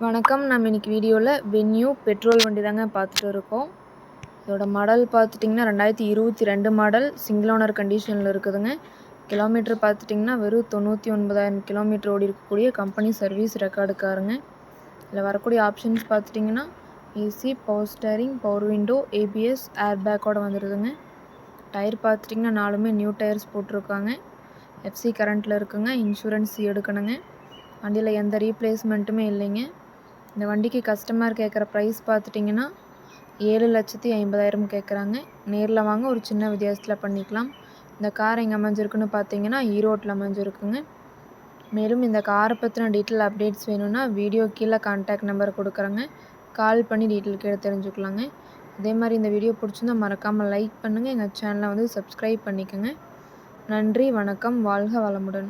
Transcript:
வணக்கம். நம்ம இன்னைக்கு வீடியோல வென்யூ பெட்ரோல் வண்டி தாங்க பார்த்துட்டு இருக்கோம். இதோட மாடல் பார்த்துட்டிங்கன்னா 2022 மாடல் சிங்கிள் ஓனர் கண்டிஷனில் இருக்குதுங்க. கிலோமீட்டர் பார்த்துட்டிங்கன்னா வெறும் 99,000 கிலோமீட்டர் ஓடி இருக்கக்கூடிய கம்பெனி சர்வீஸ் ரெக்கார்டு காருங்க. இதில் வரக்கூடிய ஆப்ஷன்ஸ் பார்த்துட்டிங்கன்னா AC, power steering, power window, ABS, air பேக்கோட வந்துடுதுங்க. டயர் பார்த்துட்டிங்கன்னா 4மே நியூ டயர்ஸ் போட்டிருக்காங்க. எஃப்சி கரண்ட்டில் இருக்குங்க. இன்சூரன்ஸ் எடுக்கணுங்க. வண்டியில் எந்த ரீப்ளேஸ்மெண்ட்டுமே இல்லைங்க. இந்த வண்டிக்கு கஸ்டமர் கேட்குற ப்ரைஸ் பார்த்துட்டிங்கன்னா 7,50,000 கேட்குறாங்க. நேரில் வாங்க ஒரு சின்ன வித்தியாசத்தில் பண்ணிக்கலாம். இந்த கார் எங்கே அமைஞ்சிருக்குன்னு பார்த்தீங்கன்னா ஈரோட்டில் அமைஞ்சிருக்குங்க. மேலும் இந்த காரை பற்றின டீட்டெயில் அப்டேட்ஸ் வேணும்னா வீடியோ கீழே கான்டாக்ட் நம்பர் கொடுக்குறேங்க. கால் பண்ணி டீட்டெயில் கேட்டு தெரிஞ்சுக்கலாங்க. அதே மாதிரி இந்த வீடியோ பிடிச்சிருந்தா மறக்காமல் லைக் பண்ணுங்கள். எங்கள் சேனலை சப்ஸ்கிரைப் பண்ணிக்கோங்க. நன்றி, வணக்கம், வாழ்க வளமுடன்.